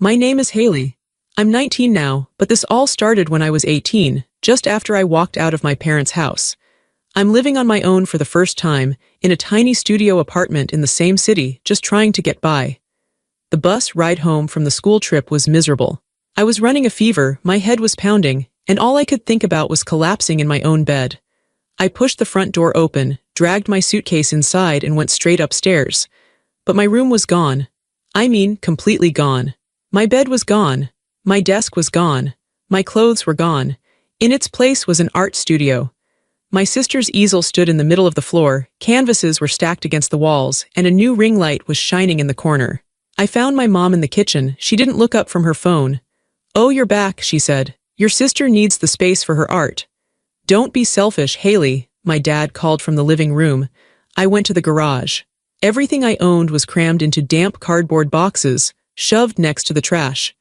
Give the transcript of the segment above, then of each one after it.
My name is Haley. I'm 19 now, but this all started when I was 18, just after I walked out of my parents' house. I'm living on my own for the first time, in a tiny studio apartment in the same city, just trying to get by. The bus ride home from the school trip was miserable. I was running a fever, my head was pounding, and all I could think about was collapsing in my own bed. I pushed the front door open, dragged my suitcase inside, and went straight upstairs. But my room was gone. I mean, completely gone. My bed was gone. My desk was gone. My clothes were gone. In its place was an art studio. My sister's easel stood in the middle of the floor, canvases were stacked against the walls, and a new ring light was shining in the corner. I found my mom in the kitchen. She didn't look up from her phone. "Oh, you're back," she said. "Your sister needs the space for her art." "Don't be selfish, Haley," my dad called from the living room. I went to the garage. Everything I owned was crammed into damp cardboard boxes, shoved next to the trash.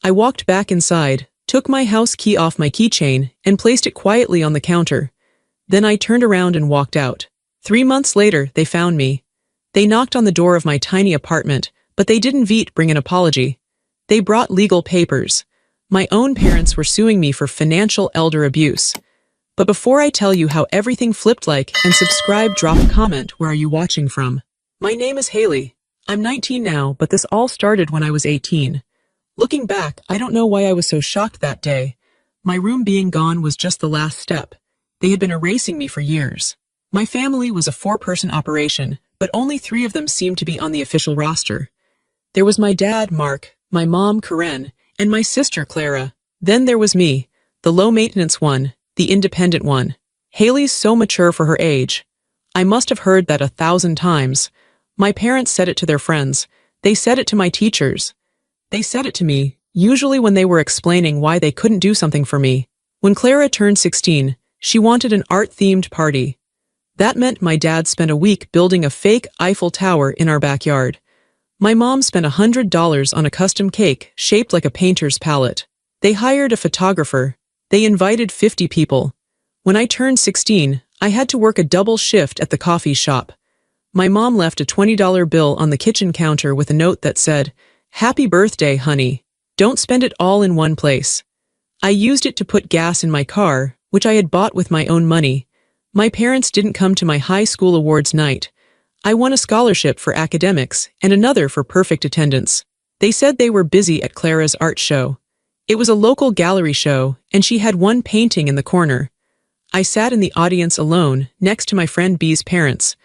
I walked back inside, took my house key off my keychain, and placed it quietly on the counter. Then I turned around and walked out. 3 months later, they found me. They knocked on the door of my tiny apartment, but they didn't bring an apology. They brought legal papers. My own parents were suing me for financial elder abuse. But before I tell you how everything flipped and subscribe, drop a comment. Where are you watching from? My name is Haley. I'm 19 now, but this all started when I was 18. Looking back, I don't know why I was so shocked that day. My room being gone was just the last step. They had been erasing me for years. My family was a 4-person operation, but only 3 of them seemed to be on the official roster. There was my dad, Mark, my mom, Karen, and my sister, Clara. Then there was me, the low-maintenance one, the independent one. Haley's so mature for her age. I must have heard that 1,000 times. My parents said it to their friends. They said it to my teachers. They said it to me, usually when they were explaining why they couldn't do something for me. When Clara turned 16, she wanted an art-themed party. That meant my dad spent a week building a fake Eiffel Tower in our backyard. My mom spent $100 on a custom cake shaped like a painter's palette. They hired a photographer. They invited 50 people. When I turned 16, I had to work a double shift at the coffee shop. My mom left a $20 bill on the kitchen counter with a note that said, "Happy birthday, honey. Don't spend it all in one place." I used it to put gas in my car, which I had bought with my own money. My parents didn't come to my high school awards night. I won a scholarship for academics and another for perfect attendance. They said they were busy at Clara's art show. It was a local gallery show, and she had one painting in the corner. I sat in the audience alone, next to my friend B's parents.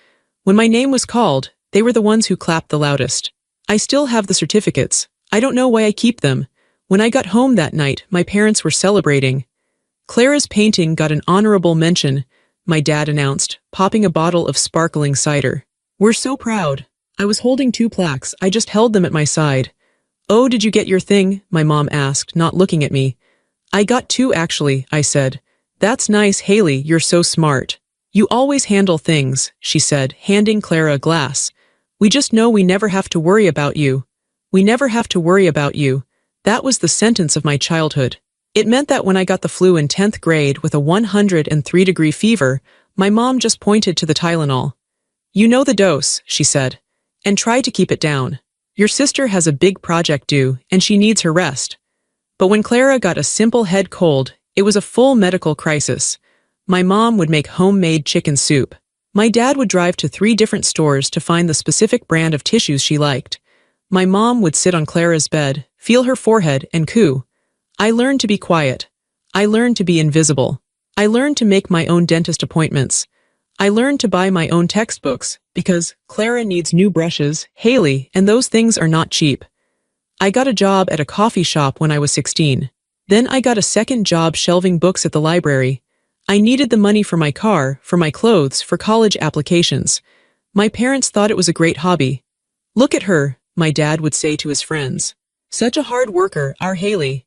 When my name was called, they were the ones who clapped the loudest. I still have the certificates. I don't know why I keep them. When I got home that night, my parents were celebrating. "Clara's painting got an honorable mention," my dad announced, popping a bottle of sparkling cider. "We're so proud." I was holding 2 plaques. I just held them at my side. "Oh, did you get your thing?" my mom asked, not looking at me. "I got 2 actually," I said. "That's nice, Haley, you're so smart. You always handle things," she said, handing Clara a glass. "We just know we never have to worry about you. We never have to worry about you." That was the sentence of my childhood. It meant that when I got the flu in 10th grade with a 103-degree fever, my mom just pointed to the Tylenol. "You know the dose," she said, "and try to keep it down. Your sister has a big project due, and she needs her rest." But when Clara got a simple head cold, it was a full medical crisis. My mom would make homemade chicken soup. My dad would drive to 3 different stores to find the specific brand of tissues she liked. My mom would sit on Clara's bed, feel her forehead, and coo. I learned to be quiet. I learned to be invisible. I learned to make my own dentist appointments. I learned to buy my own textbooks, because Clara needs new brushes, Haley, and those things are not cheap. I got a job at a coffee shop when I was 16. Then I got a second job shelving books at the library. I needed the money for my car, for my clothes, for college applications. My parents thought it was a great hobby. "Look at her," my dad would say to his friends. "Such a hard worker, our Haley."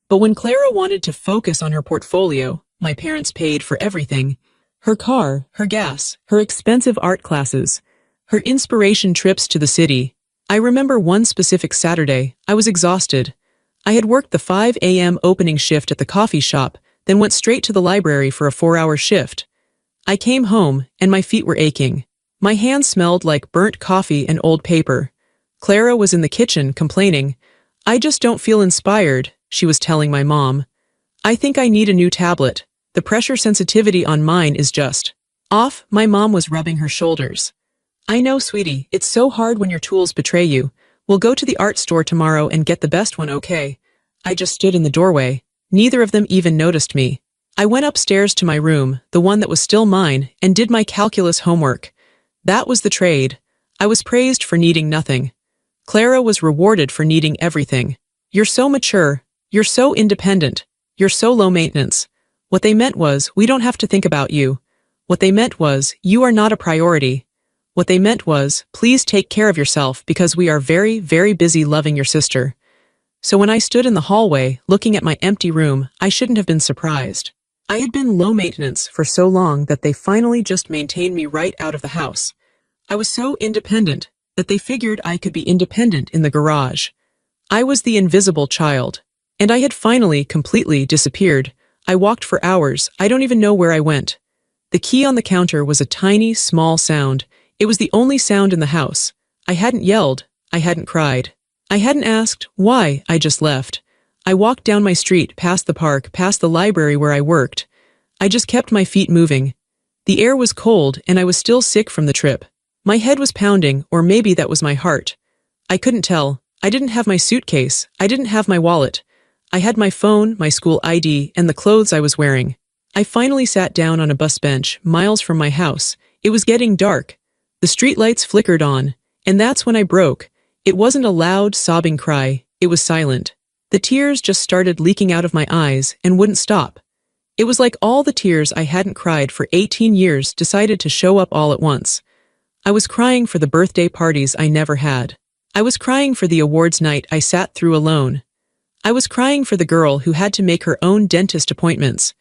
But when Clara wanted to focus on her portfolio, my parents paid for everything. Her car, her gas, her expensive art classes, her inspiration trips to the city. I remember one specific Saturday, I was exhausted. I had worked the 5 a.m. opening shift at the coffee shop, then went straight to the library for a 4-hour shift. I came home, and my feet were aching. My hands smelled like burnt coffee and old paper. Clara was in the kitchen, complaining. I just don't feel inspired, she was telling my mom. I think I need a new tablet. The pressure sensitivity on mine is just off. My mom was rubbing her shoulders. I know, sweetie, it's so hard when your tools betray you. We'll go to the art store tomorrow and get the best one, okay? I just stood in the doorway. Neither of them even noticed me. I went upstairs to my room, the one that was still mine, and did my calculus homework. That was the trade. I was praised for needing nothing. Clara was rewarded for needing everything. You're so mature. You're so independent. You're so low maintenance. What they meant was, we don't have to think about you. What they meant was, you are not a priority. What they meant was, please take care of yourself because we are very, very busy loving your sister. So when I stood in the hallway, looking at my empty room, I shouldn't have been surprised. I had been low maintenance for so long that they finally just maintained me right out of the house. I was so independent that they figured I could be independent in the garage. I was the invisible child, and I had finally completely disappeared. I walked for hours. I don't even know where I went. The key on the counter was a tiny, small sound. It was the only sound in the house. I hadn't yelled. I hadn't cried. I hadn't asked why. I just left. I walked down my street, past the park, past the library where I worked. I just kept my feet moving. The air was cold, and I was still sick from the trip. My head was pounding, or maybe that was my heart. I couldn't tell. I didn't have my suitcase. I didn't have my wallet. I had my phone, my school ID, and the clothes I was wearing. I finally sat down on a bus bench, miles from my house. It was getting dark. The streetlights flickered on, and that's when I broke. It wasn't a loud, sobbing cry. It was silent. The tears just started leaking out of my eyes and wouldn't stop. It was like all the tears I hadn't cried for 18 years decided to show up all at once. I was crying for the birthday parties I never had. I was crying for the awards night I sat through alone. I was crying for the girl who had to make her own dentist appointments.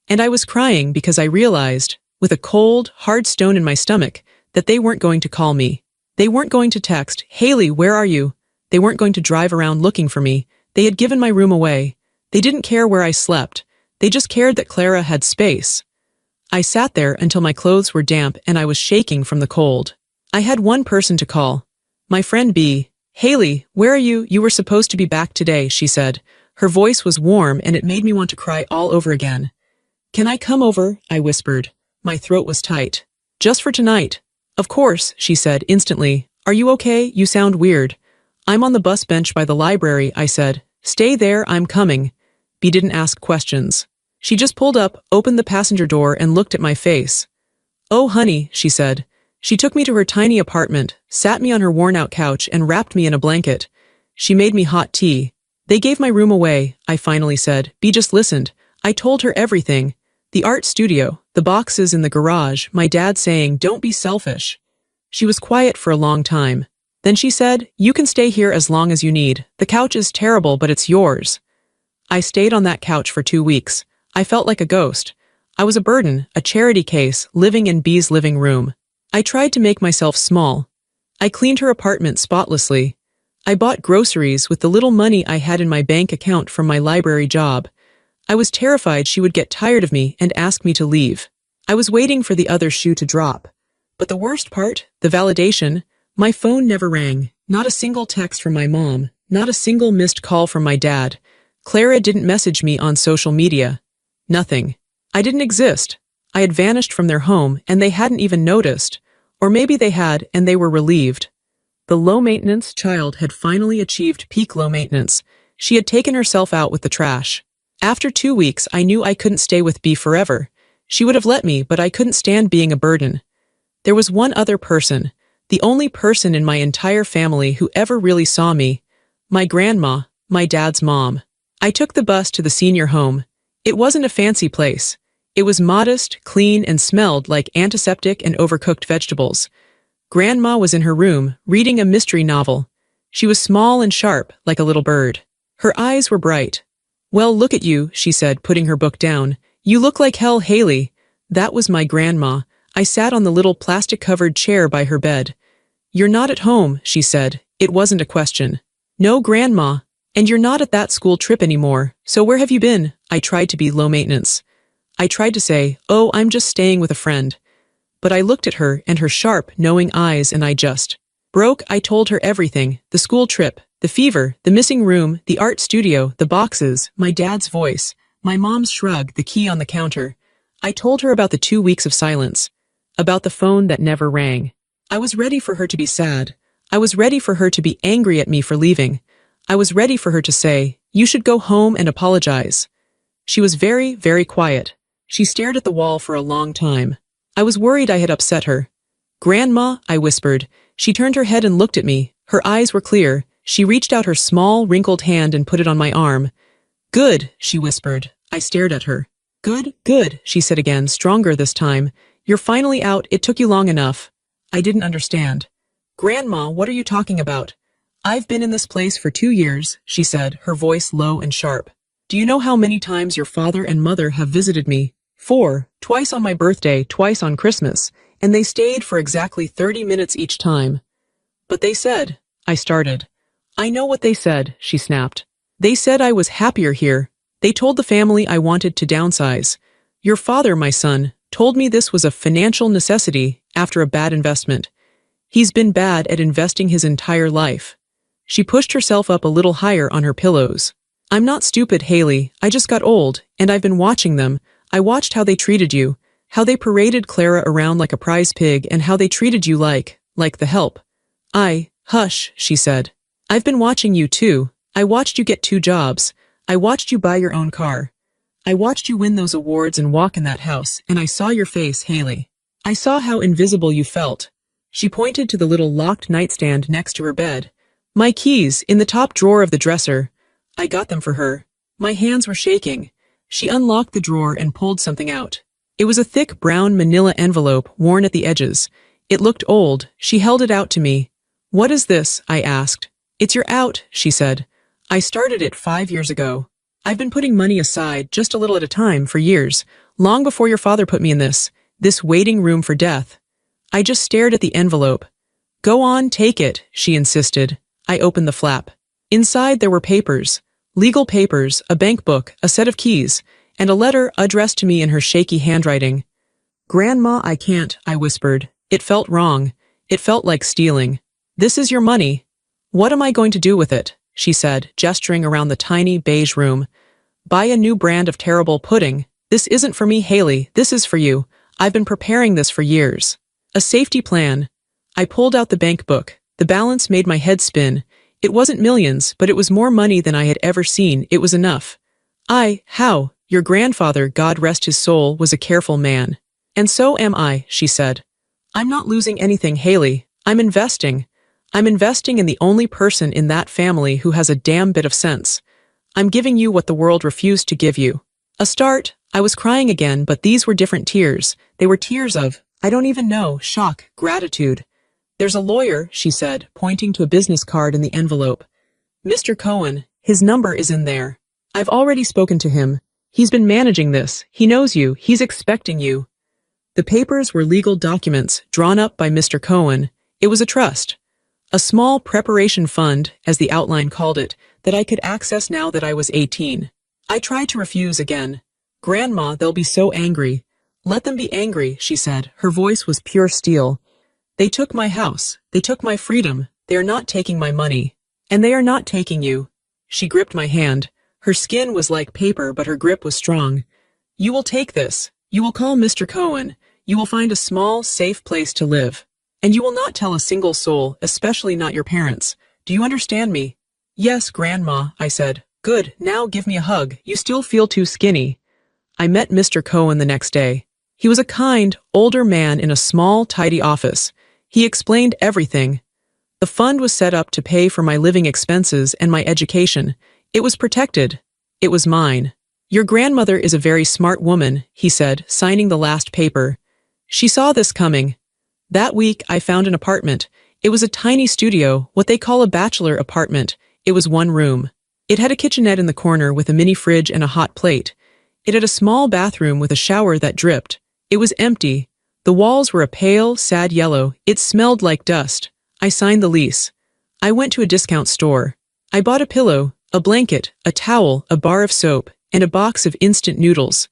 And I was crying because I realized, with a cold, hard stone in my stomach, that they weren't going to call me. They weren't going to text, "Haley, where are you?" They weren't going to drive around looking for me. They had given my room away. They didn't care where I slept. They just cared that Clara had space. I sat there until my clothes were damp and I was shaking from the cold. I had one person to call. My friend B. "Haley, where are you? You were supposed to be back today," she said. Her voice was warm and it made me want to cry all over again. "Can I come over?" I whispered. My throat was tight. "Just for tonight." "Of course," she said instantly. "Are you okay? You sound weird." "I'm on the bus bench by the library," I said. "Stay there, I'm coming." B didn't ask questions. She just pulled up, opened the passenger door, and looked at my face. "Oh, honey," she said. She took me to her tiny apartment, sat me on her worn-out couch, and wrapped me in a blanket. She made me hot tea. "They gave my room away," I finally said. B just listened. I told her everything. The art studio, the boxes in the garage, my dad saying, "Don't be selfish." She was quiet for a long time. Then she said, "You can stay here as long as you need. The couch is terrible, but it's yours." I stayed on that couch for 2 weeks. I felt like a ghost. I was a burden, a charity case, living in B's living room. I tried to make myself small. I cleaned her apartment spotlessly. I bought groceries with the little money I had in my bank account from my library job. I was terrified she would get tired of me and ask me to leave. I was waiting for the other shoe to drop. But the worst part, the validation, my phone never rang. Not a single text from my mom, not a single missed call from my dad. Clara didn't message me on social media. Nothing. I didn't exist. I had vanished from their home and they hadn't even noticed. Or maybe they had and they were relieved. The low-maintenance child had finally achieved peak low maintenance. She had taken herself out with the trash. After 2 weeks, I knew I couldn't stay with B forever. She would have let me, but I couldn't stand being a burden. There was one other person, the only person in my entire family who ever really saw me. My grandma, my dad's mom. I took the bus to the senior home. It wasn't a fancy place. It was modest, clean, and smelled like antiseptic and overcooked vegetables. Grandma was in her room, reading a mystery novel. She was small and sharp, like a little bird. Her eyes were bright. "Well, look at you," she said, putting her book down. "You look like hell, Haley." That was my grandma. I sat on the little plastic-covered chair by her bed. "You're not at home," she said. It wasn't a question. "No, Grandma. And you're not at that school trip anymore. So where have you been?" I tried to be low maintenance. I tried to say, "Oh, I'm just staying with a friend." But I looked at her and her sharp, knowing eyes and I just broke. I told her everything, the school trip, The fever, the missing room, the art studio, the boxes, my dad's voice, my mom's shrug, the key on the counter. I told her about the 2 weeks of silence, about the phone that never rang. I was ready for her to be sad. I was ready for her to be angry at me for leaving. I was ready for her to say, "You should go home and apologize." She was very, very quiet. She stared at the wall for a long time. I was worried I had upset her. "Grandma," I whispered. She turned her head and looked at me. Her eyes were clear. She reached out her small, wrinkled hand and put it on my arm. "Good," she whispered. I stared at her. "Good, good," she said again, stronger this time. "You're finally out. It took you long enough." I didn't understand. "Grandma, what are you talking about?" "I've been in this place for 2 years," she said, her voice low and sharp. "Do you know how many times your father and mother have visited me?" 4, twice on my birthday, twice on Christmas, and they stayed for exactly 30 minutes each time. "But they said," I started. "I know what they said," she snapped. "They said I was happier here. They told the family I wanted to downsize. Your father, my son, told me this was a financial necessity after a bad investment. He's been bad at investing his entire life." She pushed herself up a little higher on her pillows. "I'm not stupid, Haley. I just got old, and I've been watching them. I watched how they treated you, how they paraded Clara around like a prize pig, and how they treated you like the help. Hush, she said. "I've been watching you too. I watched you get 2 jobs. I watched you buy your own car. I watched you win those awards and walk in that house, and I saw your face, Haley. I saw how invisible you felt." She pointed to the little locked nightstand next to her bed. "My keys, in the top drawer of the dresser. I got them for her." My hands were shaking. She unlocked the drawer and pulled something out. It was a thick brown manila envelope worn at the edges. It looked old. She held it out to me. "What is this?" I asked. "It's your out," she said. "I started it 5 years ago. I've been putting money aside, just a little at a time, for years, long before your father put me in this waiting room for death." I just stared at the envelope. "Go on, take it," she insisted. I opened the flap. Inside there were papers. Legal papers, a bank book, a set of keys, and a letter addressed to me in her shaky handwriting. "Grandma, I can't," I whispered. It felt wrong. It felt like stealing. "This is your money." "What am I going to do with it?" she said, gesturing around the tiny beige room. "Buy a new brand of terrible pudding. This isn't for me, Haley. This is for you. I've been preparing this for years. A safety plan." I pulled out the bank book. The balance made my head spin. It wasn't millions, but it was more money than I had ever seen. It was enough. How? Your grandfather, God rest his soul, was a careful man. "And so am I," she said. "I'm not losing anything, Haley. I'm investing. I'm investing in the only person in that family who has a damn bit of sense. I'm giving you what the world refused to give you." A start. I was crying again, but these were different tears. They were tears of, I don't even know, shock, gratitude. "There's a lawyer," she said, pointing to a business card in the envelope. "Mr. Cohen. His number is in there. I've already spoken to him. He's been managing this. He knows you. He's expecting you." The papers were legal documents drawn up by Mr. Cohen. It was a trust. A small preparation fund, as the outline called it, that I could access now that I was 18. I tried to refuse again. "Grandma, they'll be so angry." "Let them be angry," she said. Her voice was pure steel. "They took my house. They took my freedom. They are not taking my money. And they are not taking you." She gripped my hand. Her skin was like paper, but her grip was strong. "You will take this. You will call Mr. Cohen. You will find a small, safe place to live. And you will not tell a single soul, especially not your parents. Do you understand me?" "Yes, Grandma," I said. "Good, now give me a hug. You still feel too skinny." I met Mr. Cohen the next day. He was a kind, older man in a small, tidy office. He explained everything. The fund was set up to pay for my living expenses and my education. It was protected. It was mine. "Your grandmother is a very smart woman," he said, signing the last paper. "She saw this coming." That week, I found an apartment. It was a tiny studio, what they call a bachelor apartment. It was 1 room. It had a kitchenette in the corner with a mini fridge and a hot plate. It had a small bathroom with a shower that dripped. It was empty. The walls were a pale, sad yellow. It smelled like dust. I signed the lease. I went to a discount store. I bought a pillow, a blanket, a towel, a bar of soap, and a box of instant noodles.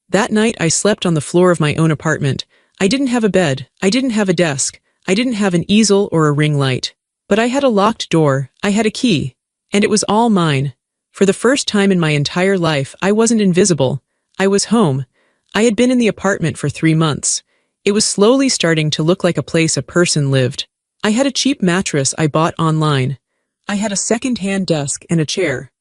That night I slept on the floor of my own apartment. I didn't have a bed. I didn't have a desk. I didn't have an easel or a ring light. But I had a locked door, I had a key, and it was all mine. For the first time in my entire life, I wasn't invisible. I was home. I had been in the apartment for 3 months. It was slowly starting to look like a place a person lived. I had a cheap mattress I bought online. I had a second-hand desk and a chair.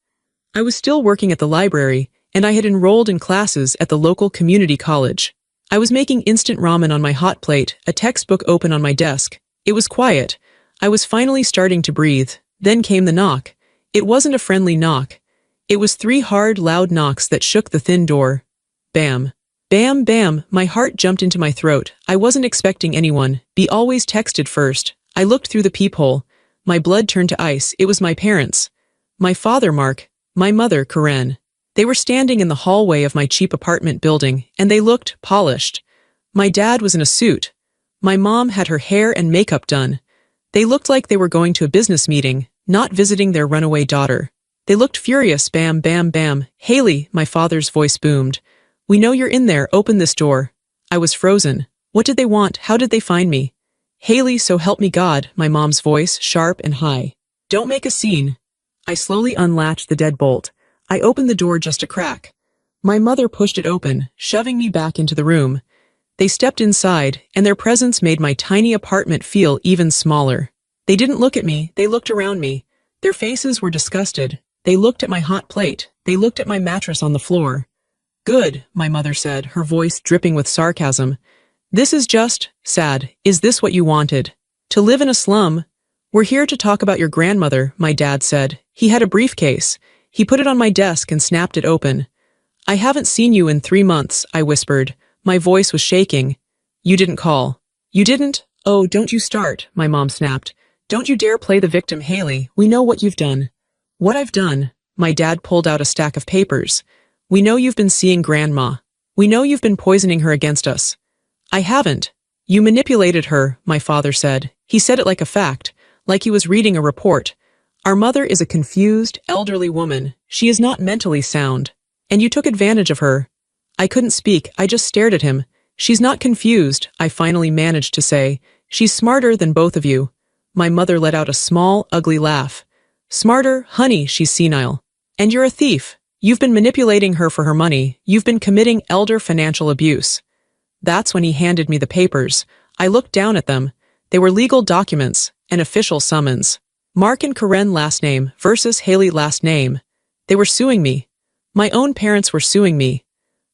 I was still working at the library, and I had enrolled in classes at the local community college. I was making instant ramen on my hot plate, a textbook open on my desk. It was quiet. I was finally starting to breathe. Then came the knock. It wasn't a friendly knock. It was 3 hard, loud knocks that shook the thin door. Bam. Bam, bam, my heart jumped into my throat. I wasn't expecting anyone. Be always texted first. I looked through the peephole. My blood turned to ice. It was my parents. My father, Mark. My mother, Karen. They were standing in the hallway of my cheap apartment building, and they looked polished. My dad was in a suit. My mom had her hair and makeup done. They looked like they were going to a business meeting, not visiting their runaway daughter. They looked furious. Bam, bam, bam. Haley, my father's voice boomed. We know you're in there. Open this door. I was frozen. What did they want? How did they find me? Haley, so help me God, my mom's voice, sharp and high. Don't make a scene. I slowly unlatched the deadbolt. I opened the door just a crack. My mother pushed it open, shoving me back into the room. They stepped inside, and their presence made my tiny apartment feel even smaller. They didn't look at me, they looked around me. Their faces were disgusted. They looked at my hot plate. They looked at my mattress on the floor. Good, my mother said, her voice dripping with sarcasm. This is just sad. Is this what you wanted? To live in a slum? We're here to talk about your grandmother, my dad said. He had a briefcase. He put it on my desk and snapped it open. I haven't seen you in 3 months, I whispered. My voice was shaking. You didn't call. You didn't? Oh, don't you start, my mom snapped. Don't you dare play the victim, Haley. We know what you've done. What I've done? My dad pulled out a stack of papers. We know you've been seeing Grandma. We know you've been poisoning her against us. I haven't. You manipulated her, my father said. He said it like a fact, like he was reading a report. Our mother is a confused, elderly woman. She is not mentally sound. And you took advantage of her. I couldn't speak, I just stared at him. She's not confused, I finally managed to say. She's smarter than both of you. My mother let out a small, ugly laugh. Smarter, honey, she's senile. And you're a thief. You've been manipulating her for her money. You've been committing elder financial abuse. That's when he handed me the papers. I looked down at them. They were legal documents, an official summons. Mark and Karen last name versus Haley last name. They were suing me. My own parents were suing me.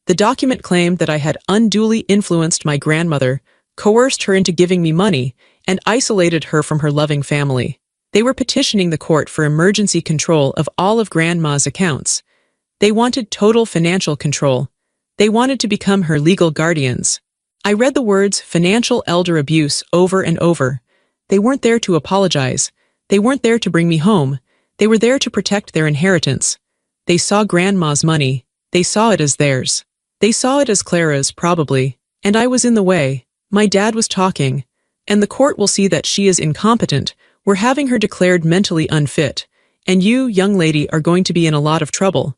The document claimed that I had unduly influenced my grandmother, coerced her into giving me money, and isolated her from her loving family. They were petitioning the court for emergency control of all of Grandma's accounts. They wanted total financial control. They wanted to become her legal guardians. I read the words financial elder abuse over and over. They weren't there to apologize. They weren't there to bring me home. They were there to protect their inheritance. They saw Grandma's money. They saw it as theirs. They saw it as Clara's, probably. And I was in the way. My dad was talking. And the court will see that she is incompetent. We're having her declared mentally unfit. And you, young lady, are going to be in a lot of trouble.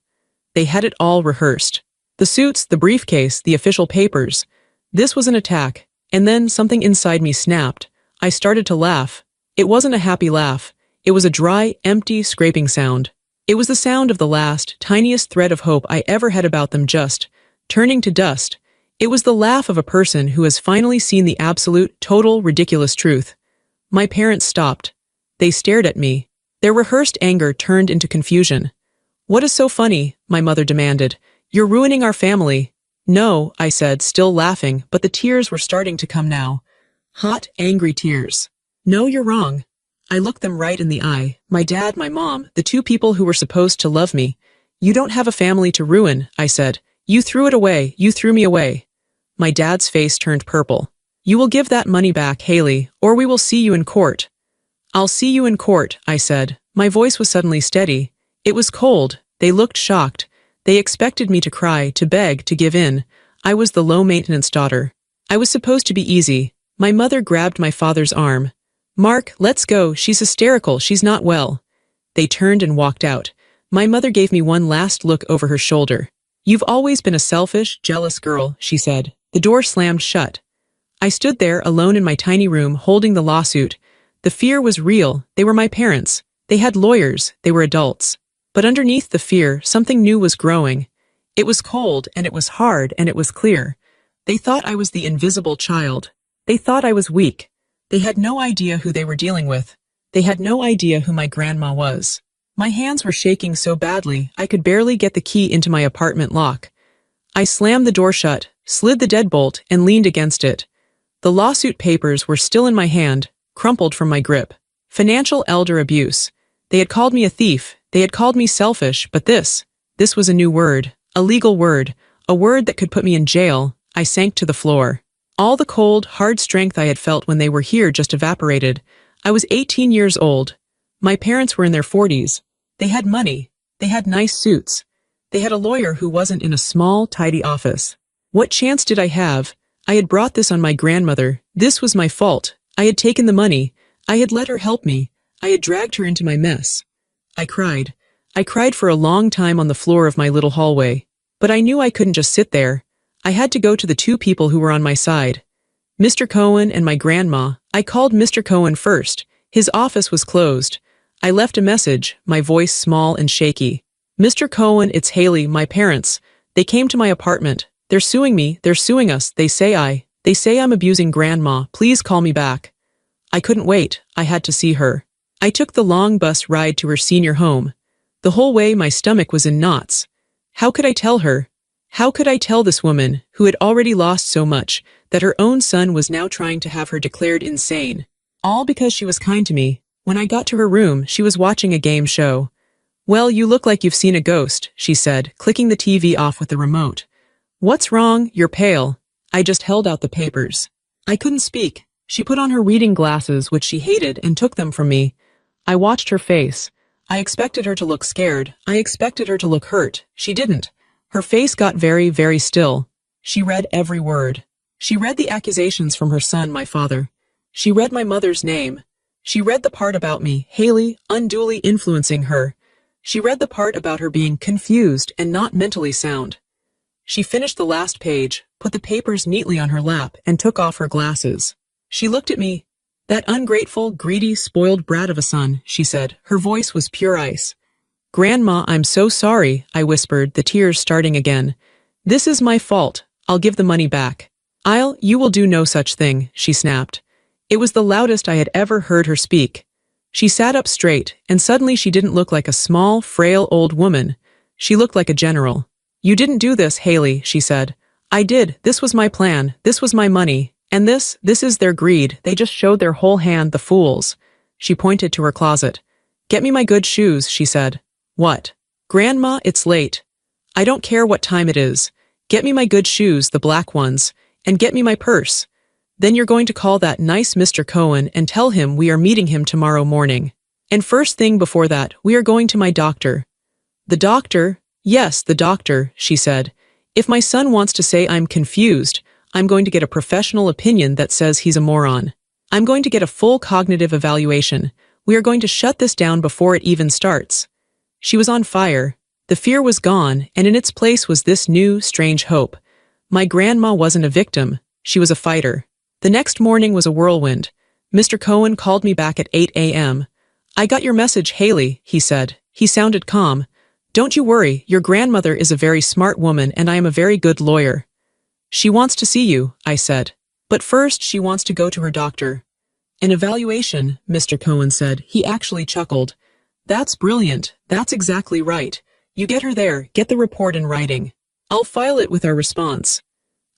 They had it all rehearsed. The suits, the briefcase, the official papers. This was an attack. And then something inside me snapped. I started to laugh. It wasn't a happy laugh. It was a dry, empty, scraping sound. It was the sound of the last, tiniest thread of hope I ever had about them just turning to dust. It was the laugh of a person who has finally seen the absolute, total, ridiculous truth. My parents stopped. They stared at me. Their rehearsed anger turned into confusion. What is so funny? My mother demanded. You're ruining our family. No, I said, still laughing, but the tears were starting to come now. Hot, angry tears. No, you're wrong. I looked them right in the eye. My dad, my mom, the 2 people who were supposed to love me. You don't have a family to ruin, I said. You threw it away. You threw me away. My dad's face turned purple. You will give that money back, Haley, or we will see you in court. I'll see you in court, I said. My voice was suddenly steady. It was cold. They looked shocked. They expected me to cry, to beg, to give in. I was the low-maintenance daughter. I was supposed to be easy. My mother grabbed my father's arm. Mark, let's go. She's hysterical. She's not well. They turned and walked out. My mother gave me one last look over her shoulder. You've always been a selfish, jealous girl, she said. The door slammed shut. I stood there alone in my tiny room holding the lawsuit. The fear was real. They were my parents. They had lawyers. They were adults. But underneath the fear, something new was growing. It was cold, and it was hard, and it was clear. They thought I was the invisible child. They thought I was weak. They had no idea who they were dealing with. They had no idea who my grandma was. My hands were shaking so badly, I could barely get the key into my apartment lock. I slammed the door shut, slid the deadbolt, and leaned against it. The lawsuit papers were still in my hand, crumpled from my grip. Financial elder abuse. They had called me a thief. They had called me selfish, but this was a new word, a legal word, a word that could put me in jail. I sank to the floor. All the cold, hard strength I had felt when they were here just evaporated. I was 18 years old. My parents were in their 40s. They had money. They had nice suits. They had a lawyer who wasn't in a small, tidy office. What chance did I have? I had brought this on my grandmother. This was my fault. I had taken the money. I had let her help me. I had dragged her into my mess. I cried. I cried for a long time on the floor of my little hallway. But I knew I couldn't just sit there. I had to go to the two people who were on my side. Mr. Cohen and my grandma. I called Mr. Cohen first. His office was closed. I left a message, my voice small and shaky. Mr. Cohen, it's Haley, my parents. They came to my apartment. They're suing me. They're suing us. They say I'm abusing grandma. Please call me back. I couldn't wait. I had to see her. I took the long bus ride to her senior home. The whole way my stomach was in knots. How could I tell her? How could I tell this woman, who had already lost so much, that her own son was now trying to have her declared insane? All because she was kind to me. When I got to her room, she was watching a game show. Well, you look like you've seen a ghost, she said, clicking the TV off with the remote. What's wrong? You're pale. I just held out the papers. I couldn't speak. She put on her reading glasses, which she hated, and took them from me. I watched her face. I expected her to look scared. I expected her to look hurt. She didn't. Her face got very, very still. She read every word. She read the accusations from her son, my father. She read my mother's name. She read the part about me, Haley, unduly influencing her. She read the part about her being confused and not mentally sound. She finished the last page, put the papers neatly on her lap, and took off her glasses. She looked at me. That ungrateful, greedy, spoiled brat of a son, she said. Her voice was pure ice. Grandma, I'm so sorry, I whispered, the tears starting again. This is my fault. I'll give the money back. You will do no such thing, she snapped. It was the loudest I had ever heard her speak. She sat up straight, and suddenly she didn't look like a small, frail old woman. She looked like a general. You didn't do this, Haley, she said. I did. This was my plan. This was my money. And this is their greed. They just showed their whole hand, the fools. She pointed to her closet. Get me my good shoes, she said. What? Grandma, it's late. I don't care what time it is. Get me my good shoes, the black ones, and get me my purse. Then you're going to call that nice Mr. Cohen and tell him we are meeting him tomorrow morning. And first thing before that, we are going to my doctor. The doctor? Yes, the doctor, she said. If my son wants to say I'm confused, I'm going to get a professional opinion that says he's a moron. I'm going to get a full cognitive evaluation. We are going to shut this down before it even starts. She was on fire. The fear was gone, and in its place was this new, strange hope. My grandma wasn't a victim. She was a fighter. The next morning was a whirlwind. Mr. Cohen called me back at 8 a.m. I got your message, Haley, he said. He sounded calm. Don't you worry, your grandmother is a very smart woman and I am a very good lawyer. She wants to see you, I said. But first she wants to go to her doctor. An evaluation, Mr. Cohen said. He actually chuckled. That's brilliant. That's exactly right. You get her there, get the report in writing. I'll file it with our response.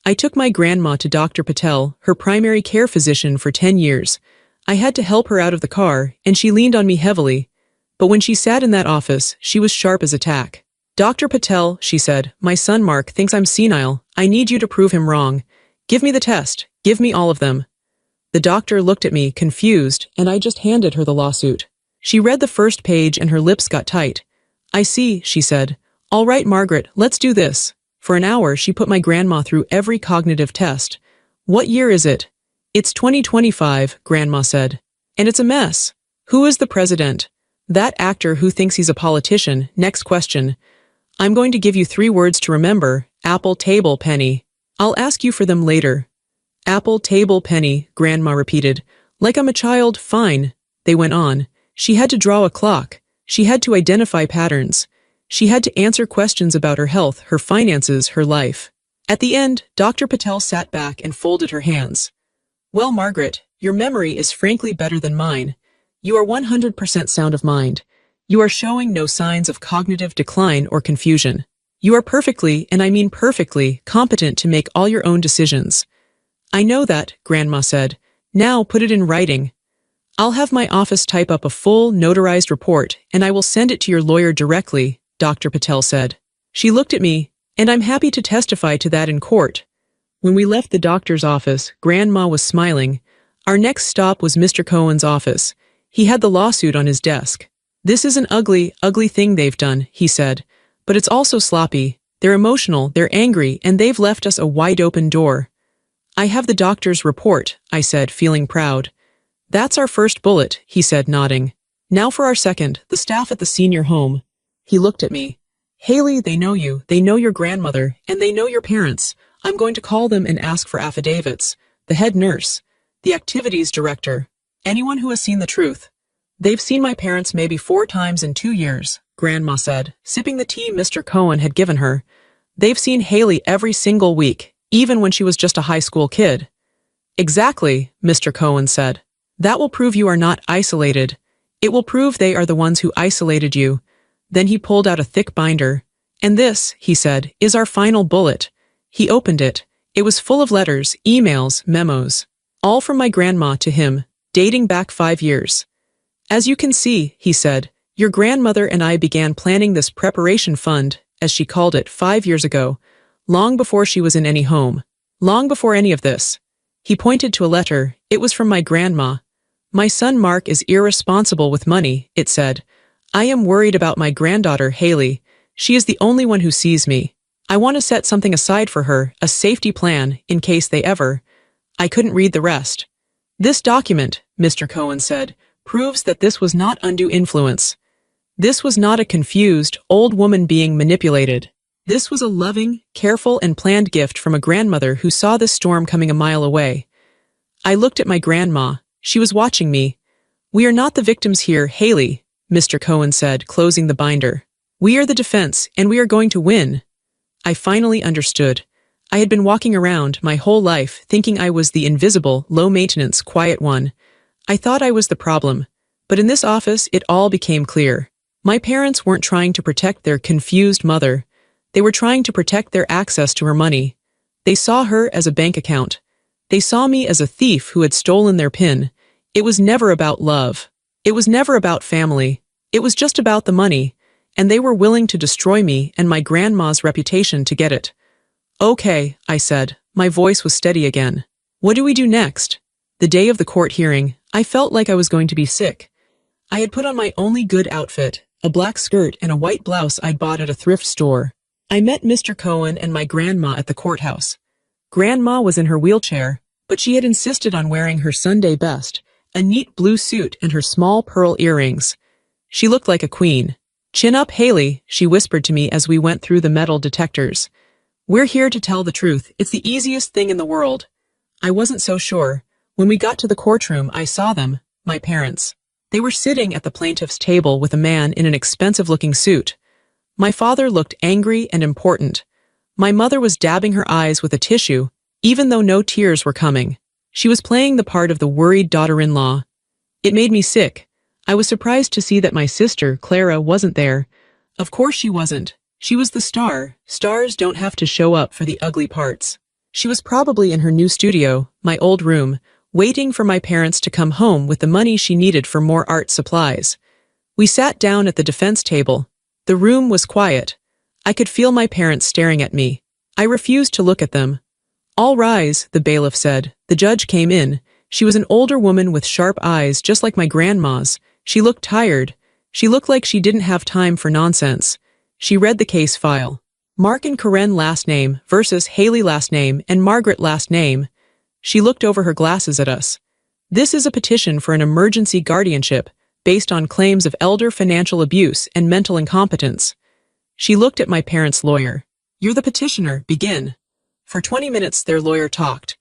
I took my grandma to Dr. Patel, her primary care physician for 10 years. I had to help her out of the car, and she leaned on me heavily. But when she sat in that office, she was sharp as a tack. Dr. Patel, she said, my son Mark thinks I'm senile. I need you to prove him wrong. Give me the test. Give me all of them. The doctor looked at me, confused, and I just handed her the lawsuit. She read the first page and her lips got tight. I see, she said. All right, Margaret, let's do this. For an hour, she put my grandma through every cognitive test. What year is it? It's 2025, Grandma said. And it's a mess. Who is the president? That actor who thinks he's a politician. Next question. I'm going to give you 3 words to remember. Apple, table, penny. I'll ask you for them later. Apple, table, penny, Grandma repeated. Like I'm a child, fine, they went on. She had to draw a clock. She had to identify patterns. She had to answer questions about her health, her finances, her life. At the end, Dr. Patel sat back and folded her hands. Well, Margaret, your memory is frankly better than mine. You are 100% sound of mind. You are showing no signs of cognitive decline or confusion. You are perfectly, and I mean perfectly, competent to make all your own decisions. I know that, Grandma said. Now put it in writing. I'll have my office type up a full, notarized report, and I will send it to your lawyer directly, Dr. Patel said. She looked at me, and I'm happy to testify to that in court. When we left the doctor's office, Grandma was smiling. Our next stop was Mr. Cohen's office. He had the lawsuit on his desk. This is an ugly, ugly thing they've done, he said. But it's also sloppy. They're emotional, they're angry, and they've left us a wide-open door. I have the doctor's report, I said, feeling proud. That's our first bullet, he said, nodding. Now for our second, the staff at the senior home. He looked at me. Haley, they know you, they know your grandmother, and they know your parents. I'm going to call them and ask for affidavits. The head nurse, the activities director, anyone who has seen the truth. They've seen my parents maybe 4 times in 2 years, Grandma said, sipping the tea Mr. Cohen had given her. They've seen Haley every single week, even when she was just a high school kid. Exactly, Mr. Cohen said. That will prove you are not isolated. It will prove they are the ones who isolated you. Then he pulled out a thick binder. And this, he said, is our final bullet. He opened it. It was full of letters, emails, memos. All from my grandma to him, dating back 5 years. As you can see, he said, your grandmother and I began planning this preparation fund, as she called it, 5 years ago, long before she was in any home, long before any of this. He pointed to a letter. It was from my grandma. My son Mark is irresponsible with money, it said. I am worried about my granddaughter, Haley. She is the only one who sees me. I want to set something aside for her, a safety plan, in case they ever. I couldn't read the rest. This document, Mr. Cohen said, proves that this was not undue influence. This was not a confused, old woman being manipulated. This was a loving, careful, and planned gift from a grandmother who saw this storm coming a mile away. I looked at my grandma. She was watching me. We are not the victims here, Haley, Mr. Cohen said, closing the binder. We are the defense, and we are going to win. I finally understood. I had been walking around my whole life thinking I was the invisible, low-maintenance, quiet one. I thought I was the problem. But in this office, it all became clear. My parents weren't trying to protect their confused mother. They were trying to protect their access to her money. They saw her as a bank account. They saw me as a thief who had stolen their PIN. It was never about love. It was never about family. It was just about the money. And they were willing to destroy me and my grandma's reputation to get it. Okay, I said. My voice was steady again. What do we do next? The day of the court hearing, I felt like I was going to be sick. I had put on my only good outfit, a black skirt and a white blouse I'd bought at a thrift store. I met Mr. Cohen and my grandma at the courthouse. Grandma was in her wheelchair, but she had insisted on wearing her Sunday best, a neat blue suit and her small pearl earrings. She looked like a queen. Chin up, Haley, she whispered to me as we went through the metal detectors. We're here to tell the truth. It's the easiest thing in the world. I wasn't so sure. When we got to the courtroom, I saw them, my parents. They were sitting at the plaintiff's table with a man in an expensive-looking suit. My father looked angry and important. My mother was dabbing her eyes with a tissue, even though no tears were coming. She was playing the part of the worried daughter-in-law. It made me sick. I was surprised to see that my sister, Clara, wasn't there. Of course she wasn't. She was the star. Stars don't have to show up for the ugly parts. She was probably in her new studio, my old room, waiting for my parents to come home with the money she needed for more art supplies. We sat down at the defense table. The room was quiet. I could feel my parents staring at me. I refused to look at them. All rise, the bailiff said. The judge came in. She was an older woman with sharp eyes, just like my grandma's. She looked tired. She looked like she didn't have time for nonsense. She read the case file. Mark and Karen last name versus Haley last name and Margaret last name. She looked over her glasses at us. This is a petition for an emergency guardianship based on claims of elder financial abuse and mental incompetence. She looked at my parents' lawyer. You're the petitioner, begin. For 20 minutes their lawyer talked.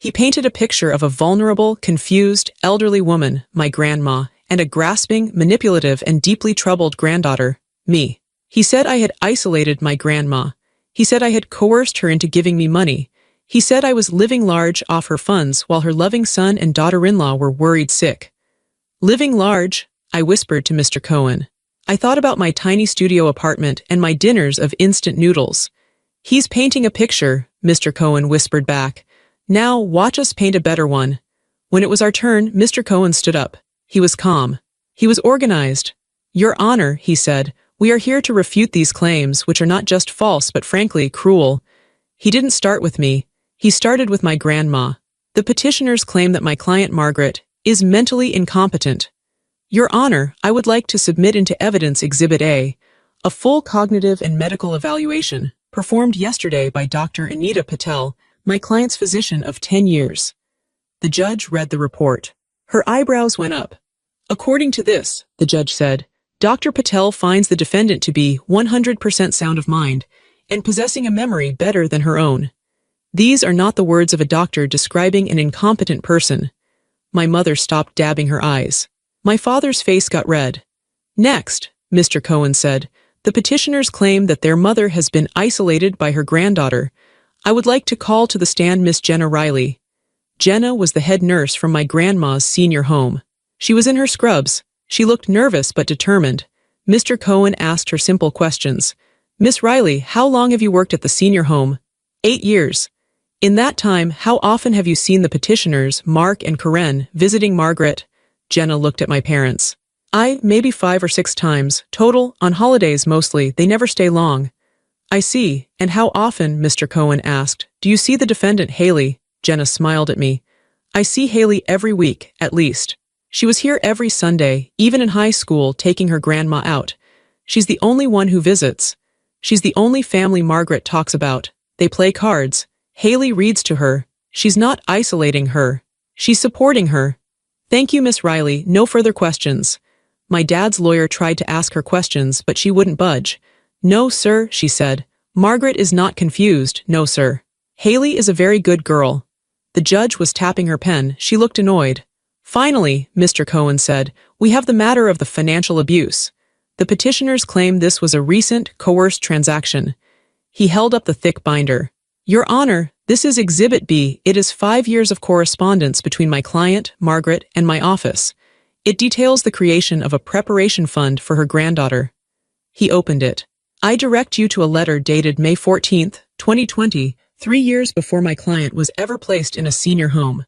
He painted a picture of a vulnerable, confused, elderly woman, my grandma, and a grasping, manipulative, and deeply troubled granddaughter, me. He said I had isolated my grandma. He said I had coerced her into giving me money. He said I was living large off her funds while her loving son and daughter-in-law were worried sick. Living large, I whispered to Mr. Cohen. I thought about my tiny studio apartment and my dinners of instant noodles. He's painting a picture, Mr. Cohen whispered back. Now watch us paint a better one. When it was our turn, Mr. Cohen stood up. He was calm. He was organized. Your Honor, he said, we are here to refute these claims, which are not just false but frankly cruel. He didn't start with me. He started with my grandma. The petitioners claim that my client Margaret is mentally incompetent. Your Honor, I would like to submit into evidence Exhibit A, a full cognitive and medical evaluation performed yesterday by Dr. Anita Patel, my client's physician of 10 years. The judge read the report. Her eyebrows went up. According to this, the judge said, Dr. Patel finds the defendant to be 100% sound of mind and possessing a memory better than her own. These are not the words of a doctor describing an incompetent person. My mother stopped dabbing her eyes. My father's face got red. Next, Mr. Cohen said, the petitioners claim that their mother has been isolated by her granddaughter. I would like to call to the stand Miss Jenna Riley. Jenna was the head nurse from my grandma's senior home. She was in her scrubs. She looked nervous but determined. Mr. Cohen asked her simple questions. Miss Riley, how long have you worked at the senior home? 8 years. In that time, how often have you seen the petitioners, Mark and Karen, visiting Margaret? Jenna looked at my parents. Maybe 5 or 6 times, total, on holidays mostly, they never stay long. I see, and how often, Mr. Cohen asked, do you see the defendant Haley? Jenna smiled at me. I see Haley every week, at least. She was here every Sunday, even in high school, taking her grandma out. She's the only one who visits. She's the only family Margaret talks about. They play cards. Haley reads to her. She's not isolating her. She's supporting her. Thank you, Miss Riley. No further questions. My dad's lawyer tried to ask her questions, but she wouldn't budge. No, sir, she said. Margaret is not confused. No, sir. Haley is a very good girl. The judge was tapping her pen. She looked annoyed. Finally, Mr. Cohen said, we have the matter of the financial abuse. The petitioners claim this was a recent, coerced transaction. He held up the thick binder. Your Honor, this is Exhibit B. It is 5 years of correspondence between my client, Margaret, and my office. It details the creation of a preparation fund for her granddaughter. He opened it. I direct you to a letter dated May 14, 2020, 3 years before my client was ever placed in a senior home.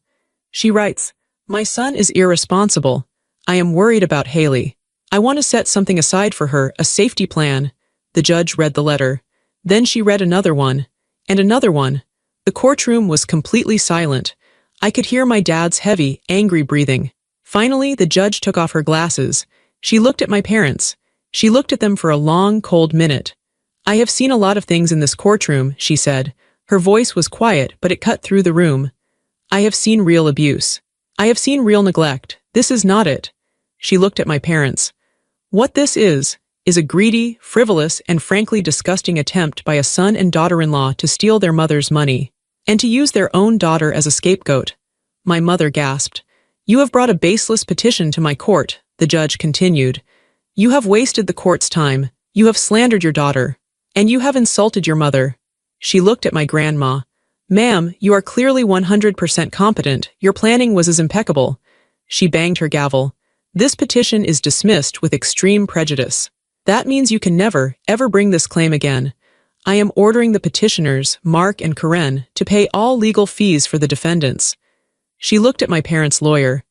She writes, my son is irresponsible. I am worried about Haley. I want to set something aside for her, a safety plan. The judge read the letter. Then she read another one. And another one. The courtroom was completely silent. I could hear my dad's heavy, angry breathing. Finally, the judge took off her glasses. She looked at my parents. She looked at them for a long, cold minute. I have seen a lot of things in this courtroom, she said. Her voice was quiet, but it cut through the room. I have seen real abuse. I have seen real neglect. This is not it. She looked at my parents. What this is a greedy, frivolous, and frankly disgusting attempt by a son and daughter-in-law to steal their mother's money, and to use their own daughter as a scapegoat. My mother gasped. You have brought a baseless petition to my court, the judge continued. You have wasted the court's time. You have slandered your daughter. And you have insulted your mother. She looked at my grandma. Ma'am, you are clearly 100% competent. Your planning was as impeccable. She banged her gavel. This petition is dismissed with extreme prejudice. That means you can never, ever bring this claim again. I am ordering the petitioners, Mark and Karen, to pay all legal fees for the defendants. She looked at my parents' lawyer.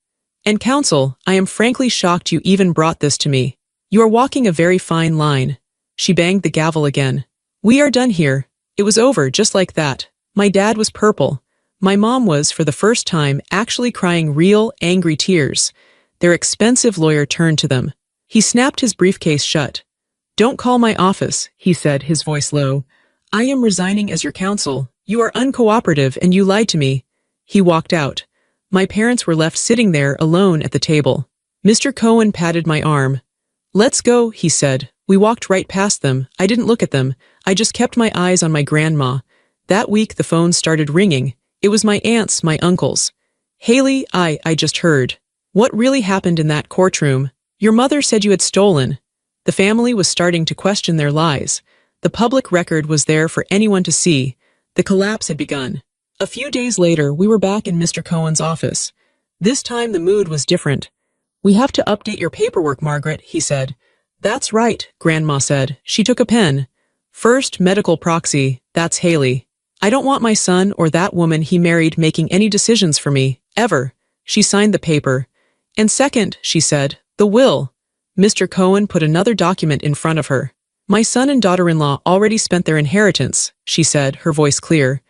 And counsel, I am frankly shocked you even brought this to me. You are walking a very fine line. She banged the gavel again. We are done here. It was over just like that. My dad was purple. My mom was, for the first time, actually crying real, angry tears. Their expensive lawyer turned to them. He snapped his briefcase shut. Don't call my office, he said, his voice low. I am resigning as your counsel. You are uncooperative and you lied to me. He walked out. My parents were left sitting there alone at the table. Mr. Cohen patted my arm. Let's go, he said. We walked right past them. I didn't look at them. I just kept my eyes on my grandma. That week the phone started ringing. It was my aunts, my uncles. Haley, I just heard. What really happened in that courtroom? Your mother said you had stolen. The family was starting to question their lies. The public record was there for anyone to see. The collapse had begun. A few days later, we were back in Mr. Cohen's office. This time the mood was different. We have to update your paperwork, Margaret, he said. That's right, Grandma said. She took a pen. First, medical proxy, that's Haley. I don't want my son or that woman he married making any decisions for me, ever. She signed the paper. And second, she said, the will. Mr. Cohen put another document in front of her. My son and daughter-in-law already spent their inheritance, she said, her voice clear.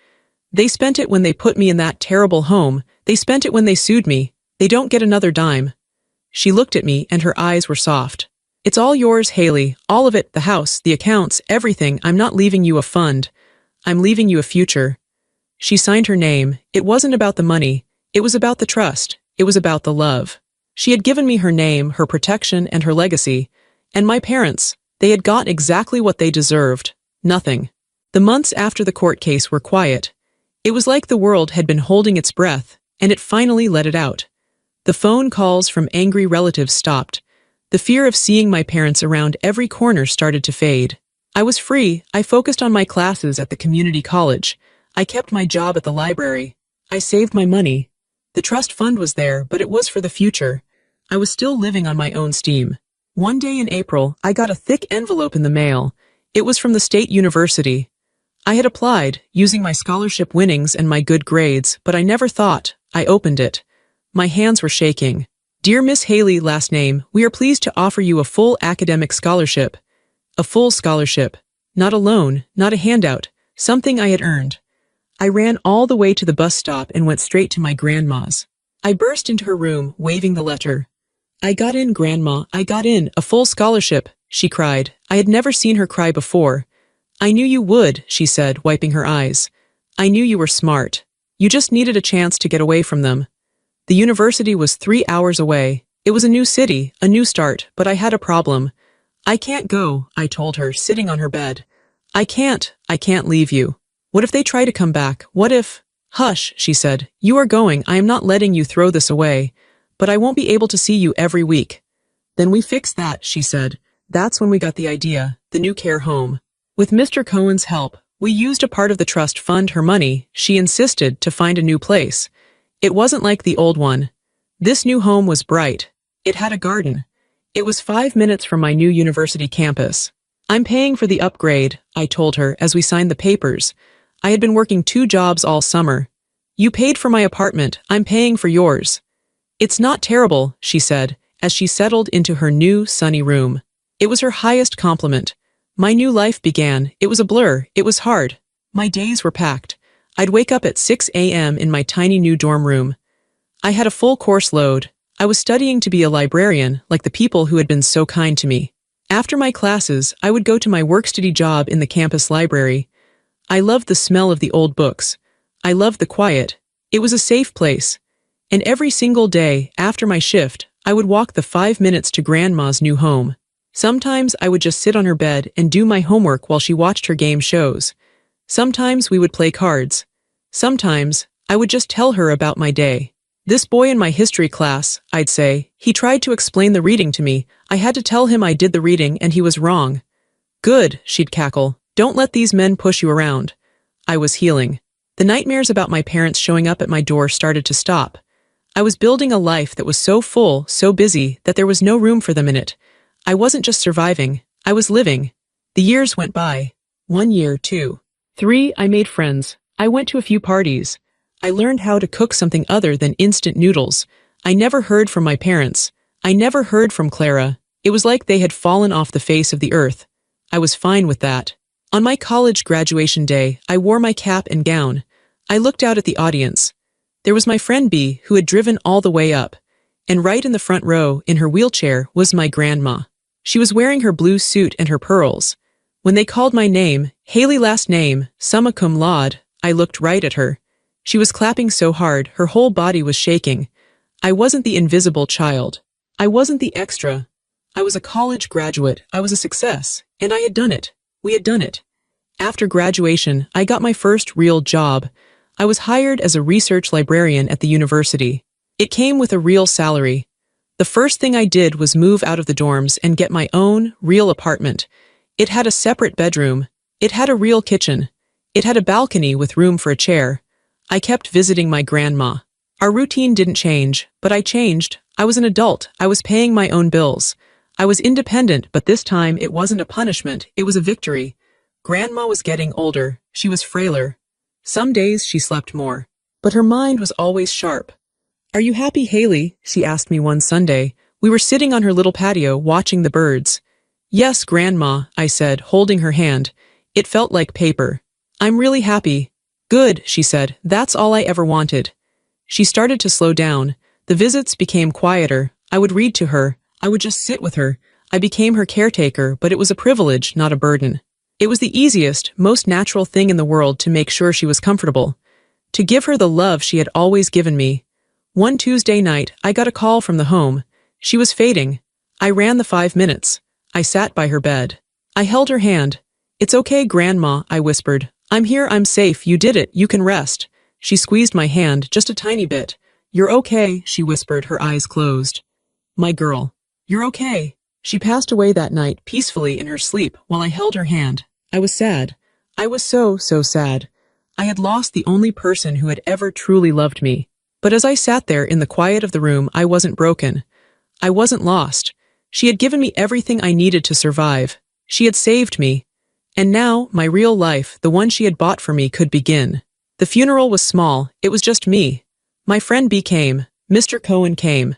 They spent it when they put me in that terrible home. They spent it when they sued me. They don't get another dime. She looked at me and her eyes were soft. It's all yours, Haley. All of it, the house, the accounts, everything. I'm not leaving you a fund. I'm leaving you a future. She signed her name. It wasn't about the money. It was about the trust. It was about the love. She had given me her name, her protection, and her legacy. And my parents, they had got exactly what they deserved. Nothing. The months after the court case were quiet. It was like the world had been holding its breath, and it finally let it out. The phone calls from angry relatives stopped. The fear of seeing my parents around every corner started to fade. I was free. I focused on my classes at the community college. I kept my job at the library. I saved my money. The trust fund was there, but it was for the future. I was still living on my own steam. One day in April, I got a thick envelope in the mail. It was from the state university. I had applied, using my scholarship winnings and my good grades, but I never thought. I opened it. My hands were shaking. Dear Miss Haley, last name, we are pleased to offer you a full academic scholarship. A full scholarship. Not a loan, not a handout, something I had earned. I ran all the way to the bus stop and went straight to my grandma's. I burst into her room, waving the letter. I got in, Grandma, I got in, a full scholarship, she cried. I had never seen her cry before. I knew you would, she said, wiping her eyes. I knew you were smart. You just needed a chance to get away from them. The university was 3 hours away. It was a new city, a new start, but I had a problem. I can't go, I told her, sitting on her bed. I can't leave you. What if they try to come back? What if— Hush, she said. You are going. I am not letting you throw this away. But I won't be able to see you every week. Then we fixed that, she said. That's when we got the idea, the new care home. With Mr. Cohen's help, we used a part of the trust fund her money. She insisted to find a new place. It wasn't like the old one. This new home was bright. It had a garden. It was 5 minutes from my new university campus. I'm paying for the upgrade, I told her as we signed the papers. I had been working 2 jobs all summer. You paid for my apartment. I'm paying for yours. It's not terrible, she said, as she settled into her new, sunny room. It was her highest compliment. My new life began. It was a blur. It was hard. My days were packed. I'd wake up at 6 a.m. in my tiny new dorm room. I had a full course load. I was studying to be a librarian, like the people who had been so kind to me. After my classes, I would go to my work-study job in the campus library. I loved the smell of the old books. I loved the quiet. It was a safe place. And every single day, after my shift, I would walk the 5 minutes to Grandma's new home. Sometimes I would just sit on her bed and do my homework while she watched her game shows. Sometimes we would play cards. Sometimes I would just tell her about my day. This boy in my history class, I'd say, he tried to explain the reading to me. I had to tell him I did the reading and he was wrong. Good, she'd cackle. Don't let these men push you around. I was healing. The nightmares about my parents showing up at my door started to stop. I was building a life that was so full, so busy, that there was no room for them in it. I wasn't just surviving. I was living. The years went by. 1 year, 2. 3, I made friends. I went to a few parties. I learned how to cook something other than instant noodles. I never heard from my parents. I never heard from Clara. It was like they had fallen off the face of the earth. I was fine with that. On my college graduation day, I wore my cap and gown. I looked out at the audience. There was my friend B, who had driven all the way up. And right in the front row, in her wheelchair, was my grandma. She was wearing her blue suit and her pearls. When they called my name, Haley last name, summa cum laude, I looked right at her. She was clapping so hard, her whole body was shaking. I wasn't the invisible child. I wasn't the extra. I was a college graduate. I was a success. And I had done it. We had done it. After graduation, I got my first real job. I was hired as a research librarian at the university. It came with a real salary. The first thing I did was move out of the dorms and get my own, real apartment. It had a separate bedroom. It had a real kitchen. It had a balcony with room for a chair. I kept visiting my grandma. Our routine didn't change, but I changed. I was an adult. I was paying my own bills. I was independent, but this time it wasn't a punishment, it was a victory. Grandma was getting older. She was frailer. Some days she slept more. But her mind was always sharp. "Are you happy, Haley?" she asked me one Sunday. We were sitting on her little patio watching the birds. "Yes, Grandma," I said, holding her hand. It felt like paper. "I'm really happy." "Good," she said. "That's all I ever wanted." She started to slow down. The visits became quieter. I would read to her. I would just sit with her. I became her caretaker, but it was a privilege, not a burden. It was the easiest, most natural thing in the world to make sure she was comfortable. To give her the love she had always given me. One Tuesday night, I got a call from the home. She was fading. I ran the 5 minutes. I sat by her bed. I held her hand. "It's okay, Grandma," I whispered. "I'm here, I'm safe, you did it, you can rest." She squeezed my hand, just a tiny bit. "You're okay," she whispered, her eyes closed. "My girl. You're okay." She passed away that night, peacefully in her sleep, while I held her hand. I was sad. I was so sad. I had lost the only person who had ever truly loved me. But as I sat there in the quiet of the room, I wasn't broken. I wasn't lost. She had given me everything I needed to survive. She had saved me. And now, my real life, the one she had bought for me, could begin. The funeral was small. It was just me. My friend B came. Mr. Cohen came.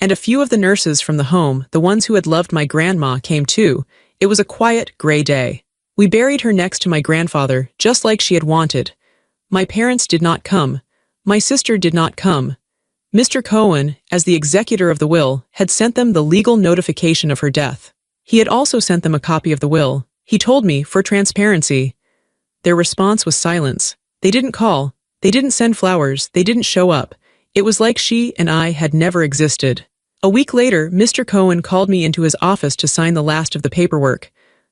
And a few of the nurses from the home, the ones who had loved my grandma, came too. It was a quiet, gray day. We buried her next to my grandfather, just like she had wanted. My parents did not come. My sister did not come. Mr. Cohen, as the executor of the will, had sent them the legal notification of her death. He had also sent them a copy of the will. He told me, for transparency. Their response was silence. They didn't call. They didn't send flowers. They didn't show up. It was like she and I had never existed. A week later, Mr. Cohen called me into his office to sign the last of the paperwork.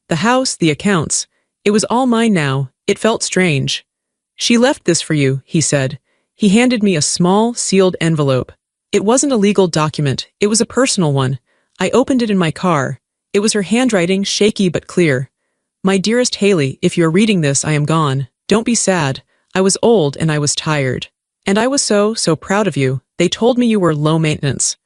The house, the accounts. It was all mine now. It felt strange. "She left this for you," he said. He handed me a small, sealed envelope. It wasn't a legal document. It was a personal one. I opened it in my car. It was her handwriting, shaky but clear. "My dearest Haley, if you're reading this, I am gone. Don't be sad. I was old and I was tired. And I was so proud of you. They told me you were low maintenance.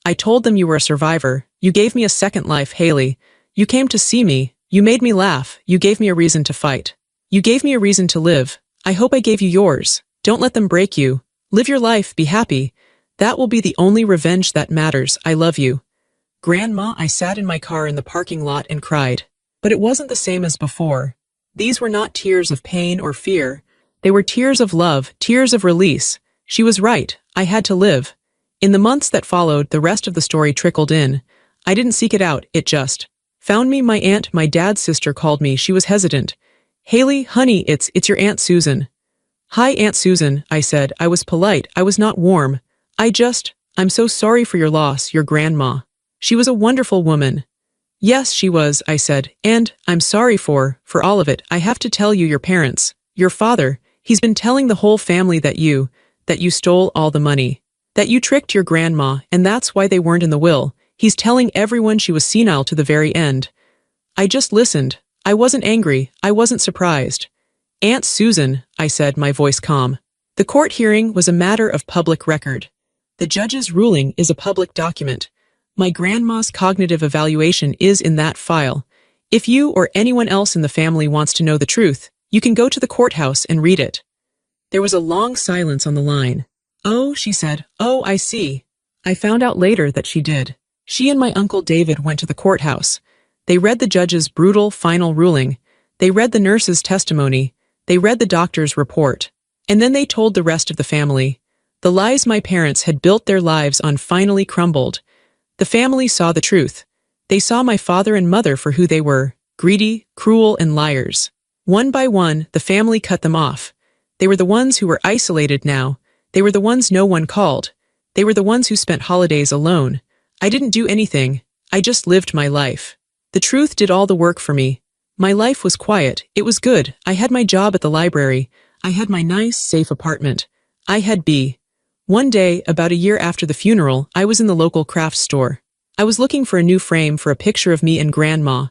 I told them you were a survivor. You gave me a second life, Haley. You came to see me. You made me laugh. You gave me a reason to fight. You gave me a reason to live. I hope I gave you yours. Don't let them break you. Live your life, be happy. That will be the only revenge that matters. I love you." Grandma, I sat in my car in the parking lot and cried. But it wasn't the same as before. These were not tears of pain or fear. They were tears of love, tears of release. She was right. I had to live. In the months that followed, the rest of the story trickled in. I didn't seek it out, it just found me. My aunt, my dad's sister, called me. She was hesitant. "Haley, honey, it's your Aunt Susan." "Hi, Aunt Susan," I said. I was polite. I was not warm. I'm so sorry for your loss, your grandma. She was a wonderful woman." "Yes, she was," I said. "And I'm sorry for all of it. I have to tell you, your parents, your father, he's been telling the whole family that you stole all the money. That you tricked your grandma, and that's why they weren't in the will. He's telling everyone she was senile to the very end." I just listened. I wasn't angry. I wasn't surprised. "Aunt Susan," I said, my voice calm. "The court hearing was a matter of public record. The judge's ruling is a public document. My grandma's cognitive evaluation is in that file. If you or anyone else in the family wants to know the truth, you can go to the courthouse and read it." There was a long silence on the line. "Oh," she said. "Oh, I see." I found out later that she did. She and my Uncle David went to the courthouse. They read the judge's brutal, final ruling. They read the nurse's testimony. They read the doctor's report. And then they told the rest of the family. The lies my parents had built their lives on finally crumbled. The family saw the truth. They saw my father and mother for who they were, greedy, cruel, and liars. One by one, the family cut them off. They were the ones who were isolated now. They were the ones no one called. They were the ones who spent holidays alone. I didn't do anything. I just lived my life. The truth did all the work for me. My life was quiet. It was good. I had my job at the library. I had my nice, safe apartment. I had B. One day, about a year after the funeral, I was in the local craft store. I was looking for a new frame for a picture of me and Grandma.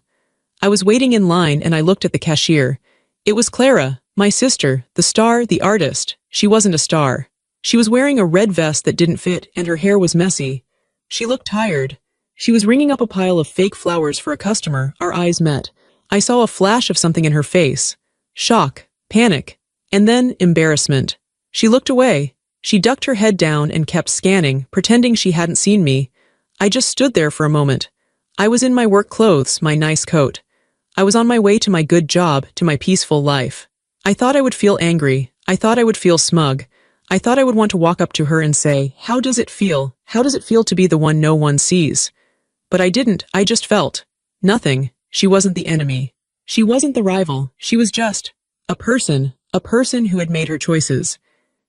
I was waiting in line and I looked at the cashier. It was Clara, my sister, the star, the artist. She wasn't a star. She was wearing a red vest that didn't fit and her hair was messy. She looked tired. She was ringing up a pile of fake flowers for a customer. Our eyes met. I saw a flash of something in her face. Shock, panic, and then embarrassment. She looked away. She ducked her head down and kept scanning, pretending she hadn't seen me. I just stood there for a moment. I was in my work clothes, my nice coat. I was on my way to my good job, to my peaceful life. I thought I would feel angry. I thought I would feel smug. I thought I would want to walk up to her and say, "How does it feel? How does it feel to be the one no one sees?" But I didn't. I just felt nothing. She wasn't the enemy. She wasn't the rival. She was just a person who had made her choices.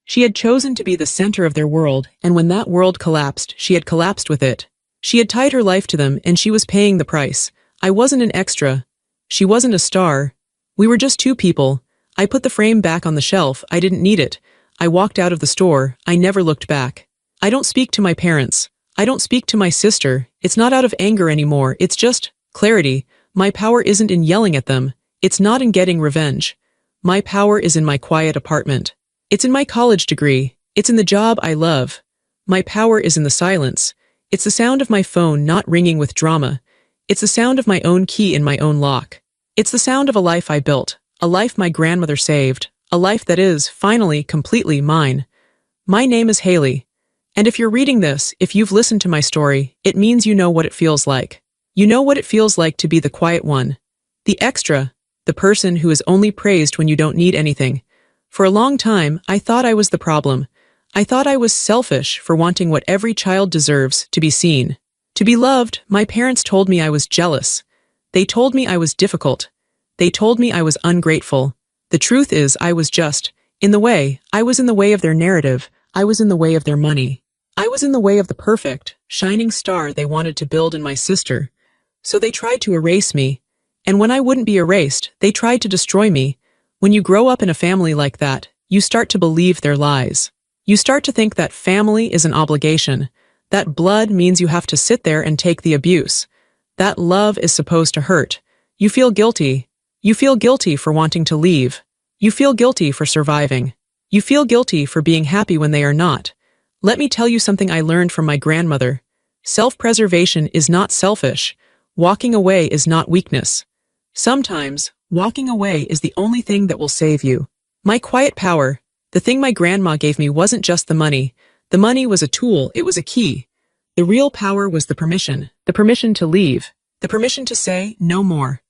She had chosen to be the center of their world, and when that world collapsed, she had collapsed with it. She had tied her life to them, and she was paying the price. I wasn't an extra. She wasn't a star. We were just two people. I put the frame back on the shelf. I didn't need it. I walked out of the store. I never looked back. I don't speak to my parents. I don't speak to my sister. It's not out of anger anymore. It's just clarity. My power isn't in yelling at them. It's not in getting revenge. My power is in my quiet apartment. It's in my college degree. It's in the job I love. My power is in the silence. It's the sound of my phone not ringing with drama. It's the sound of my own key in my own lock. It's the sound of a life I built, a life my grandmother saved, a life that is, finally, completely mine. My name is Haley. And if you're reading this, if you've listened to my story, it means you know what it feels like. You know what it feels like to be the quiet one. The extra. The person who is only praised when you don't need anything. For a long time, I thought I was the problem. I thought I was selfish for wanting what every child deserves, to be seen. To be loved. My parents told me I was jealous. They told me I was difficult. They told me I was ungrateful. The truth is I was just in the way. I was in the way of their narrative. I was in the way of their money. I was in the way of the perfect, shining star they wanted to build in my sister. So they tried to erase me. And when I wouldn't be erased, they tried to destroy me. When you grow up in a family like that, you start to believe their lies. You start to think that family is an obligation. That blood means you have to sit there and take the abuse. That love is supposed to hurt. You feel guilty. You feel guilty for wanting to leave. You feel guilty for surviving. You feel guilty for being happy when they are not. Let me tell you something I learned from my grandmother. Self-preservation is not selfish. Walking away is not weakness. Sometimes, walking away is the only thing that will save you. My quiet power, the thing my grandma gave me, wasn't just the money. The money was a tool, it was a key. The real power was the permission to leave, the permission to say no more,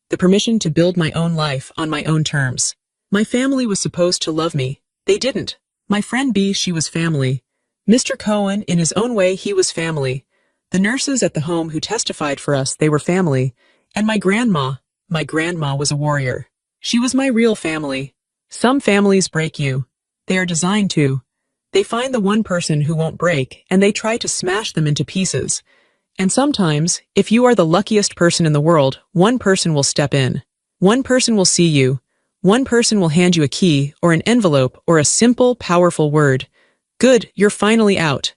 the permission to build my own life on my own terms. My family was supposed to love me. They didn't. My friend B, she was family. Mr. Cohen, in his own way, he was family. The nurses at the home who testified for us, they were family. And my grandma was a warrior. She was my real family. Some families break you. They are designed to. They find the one person who won't break, and they try to smash them into pieces. And sometimes, if you are the luckiest person in the world, one person will step in. One person will see you. One person will hand you a key, or an envelope, or a simple, powerful word. Good, you're finally out.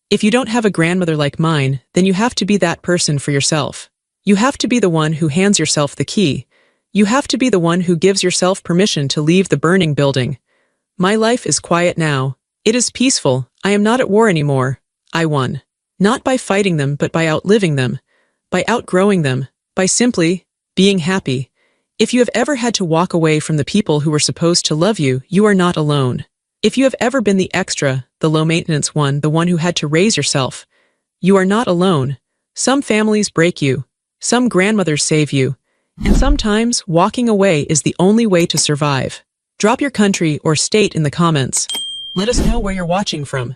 If you don't have a grandmother like mine, then you have to be that person for yourself. You have to be the one who hands yourself the key. You have to be the one who gives yourself permission to leave the burning building. My life is quiet now. It is peaceful. I am not at war anymore. I won. Not by fighting them, but by outliving them. By outgrowing them. By simply being happy. If you have ever had to walk away from the people who were supposed to love you, you are not alone. If you have ever been the extra, the low-maintenance one, the one who had to raise yourself, you are not alone. Some families break you. Some grandmothers save you. And sometimes, walking away is the only way to survive. Drop your country or state in the comments. Let us know where you're watching from.